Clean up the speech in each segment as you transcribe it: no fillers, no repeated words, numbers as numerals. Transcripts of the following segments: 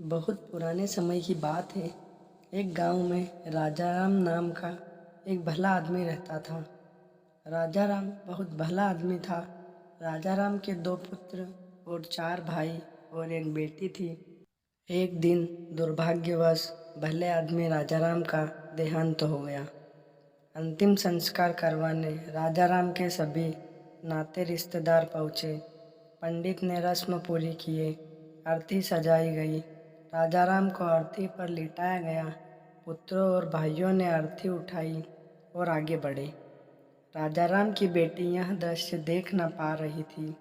बहुत पुराने समय की बात है। एक गांव में राजा राम नाम का एक भला आदमी रहता था। राजा राम बहुत भला आदमी था। राजा राम के 2 पुत्र और 4 भाई और एक बेटी थी। एक दिन दुर्भाग्यवश भले आदमी राजा राम का देहांत हो गया। अंतिम संस्कार करवाने राजा राम के सभी नाते रिश्तेदार पहुँचे। पंडित ने रस्म पूरी किए, अर्थी सजाई गई। राजा राम को अर्थी पर लिटाया गया। पुत्रों और भाइयों ने अर्थी उठाई और आगे बढ़े। राजा राम की बेटी यह दृश्य देख न पा रही थी।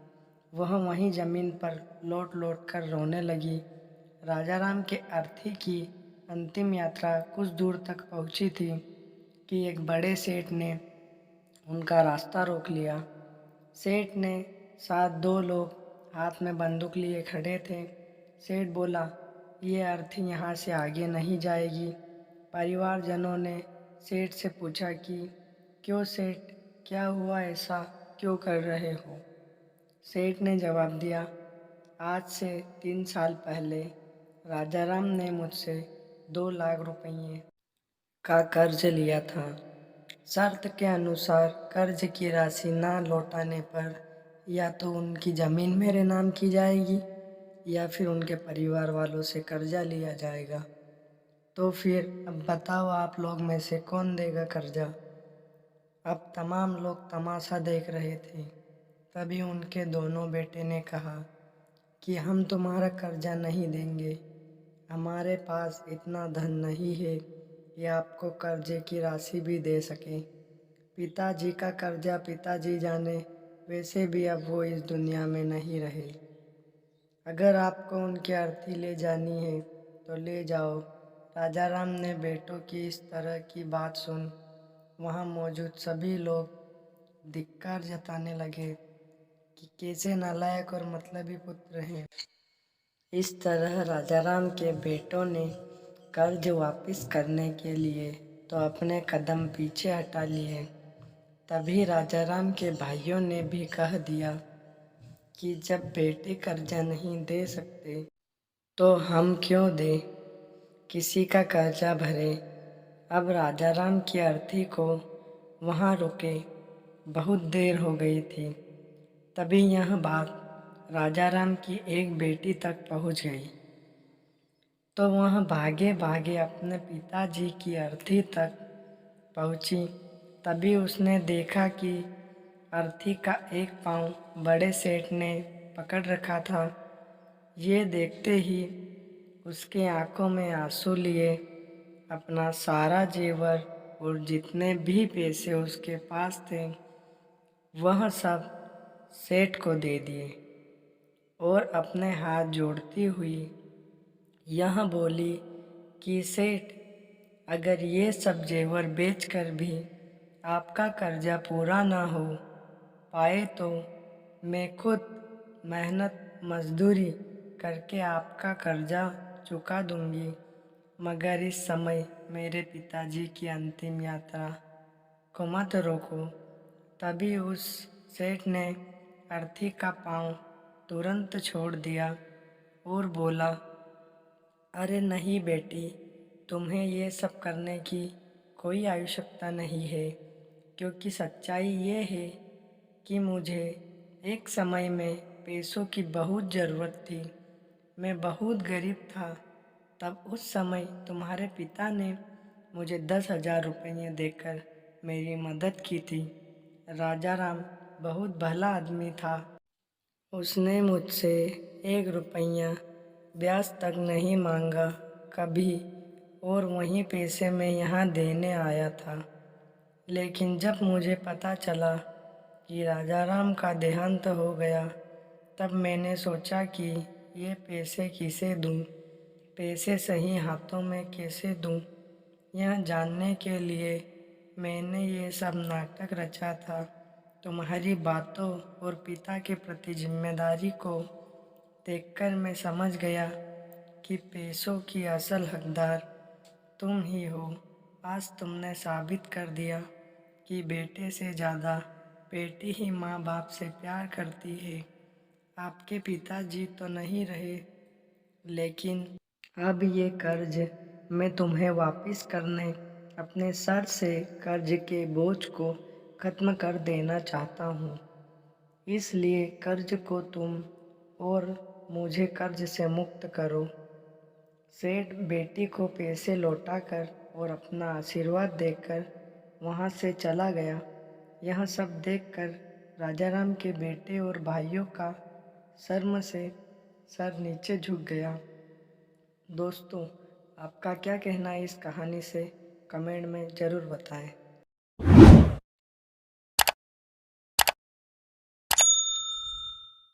वह वहीं जमीन पर लौट लौट कर रोने लगी। राजा राम के अर्थी की अंतिम यात्रा कुछ दूर तक पहुंची थी कि एक बड़े सेठ ने उनका रास्ता रोक लिया। सेठ ने साथ 2 लोग हाथ में बंदूक लिए खड़े थे। सेठ बोला, ये अर्थी यहाँ से आगे नहीं जाएगी। परिवारजनों ने सेठ से पूछा कि क्यों सेठ, क्या हुआ, ऐसा क्यों कर रहे हो? सेठ ने जवाब दिया, आज से 3 साल पहले राजा राम ने मुझसे 2 लाख रुपये का कर्ज लिया था। शर्त के अनुसार कर्ज की राशि ना लौटाने पर या तो उनकी ज़मीन मेरे नाम की जाएगी या फिर उनके परिवार वालों से कर्जा लिया जाएगा। तो फिर अब बताओ, आप लोग में से कौन देगा कर्जा? अब तमाम लोग तमाशा देख रहे थे। तभी उनके दोनों बेटे ने कहा कि हम तुम्हारा कर्जा नहीं देंगे। हमारे पास इतना धन नहीं है कि आपको कर्जे की राशि भी दे सके। पिताजी का कर्जा पिताजी जाने, वैसे भी अब वो इस दुनिया में नहीं रहे। अगर आपको उनकी अर्थी ले जानी है तो ले जाओ। राजा राम ने बेटों की इस तरह की बात सुन वहाँ मौजूद सभी लोग धिक्कार जताने लगे कि कैसे नालायक और मतलबी पुत्र हैं। इस तरह राजा राम के बेटों ने कर्ज वापस करने के लिए तो अपने कदम पीछे हटा लिए। तभी राजा राम के भाइयों ने भी कह दिया कि जब बेटे कर्जा नहीं दे सकते तो हम क्यों दें, किसी का कर्जा भरे। अब राजा राम की अर्थी को वहाँ रुके बहुत देर हो गई थी। तभी यह बात राजा राम की एक बेटी तक पहुँच गई। तो वह भागे भागे अपने पिताजी की अर्थी तक पहुँची। तभी उसने देखा कि अर्थी का एक पाँव बड़े सेठ ने पकड़ रखा था। ये देखते ही उसके आंखों में आंसू लिए अपना सारा जेवर और जितने भी पैसे उसके पास थे वह सब सेठ को दे दिए और अपने हाथ जोड़ती हुई यह बोली कि सेठ, अगर ये सब जेवर बेचकर भी आपका कर्जा पूरा ना हो पाए तो मैं खुद मेहनत मजदूरी करके आपका कर्जा चुका दूंगी, मगर इस समय मेरे पिताजी की अंतिम यात्रा को मत रोको। तभी उस सेठ ने अर्थी का पाँव तुरंत छोड़ दिया और बोला, अरे नहीं बेटी, तुम्हें ये सब करने की कोई आवश्यकता नहीं है, क्योंकि सच्चाई ये है कि मुझे एक समय में पैसों की बहुत ज़रूरत थी। मैं बहुत गरीब था। तब उस समय तुम्हारे पिता ने मुझे 10,000 रुपये देकर मेरी मदद की थी। राजा राम बहुत भला आदमी था। उसने मुझसे 1 रुपया ब्याज तक नहीं मांगा कभी, और वहीं पैसे मैं यहाँ देने आया था। लेकिन जब मुझे पता चला कि राजा राम का देहांत हो गया, तब मैंने सोचा कि ये पैसे किसे दूँ, पैसे सही हाथों में कैसे दूँ। यह जानने के लिए मैंने ये सब नाटक रचा था। तुम्हारी बातों और पिता के प्रति जिम्मेदारी को देखकर मैं समझ गया कि पैसों की असल हकदार तुम ही हो। आज तुमने साबित कर दिया कि बेटे से ज़्यादा बेटी ही माँ बाप से प्यार करती है। आपके पिताजी तो नहीं रहे, लेकिन अब ये कर्ज मैं तुम्हें वापस करने अपने सर से कर्ज के बोझ को खत्म कर देना चाहता हूँ। इसलिए कर्ज को तुम और मुझे कर्ज से मुक्त करो। सेठ बेटी को पैसे लौटाकर और अपना आशीर्वाद देकर वहाँ से चला गया। यह सब देखकर राजाराम के बेटे और भाइयों का शर्म से सर नीचे झुक गया। दोस्तों, आपका क्या कहना है इस कहानी से? कमेंट में ज़रूर बताएं।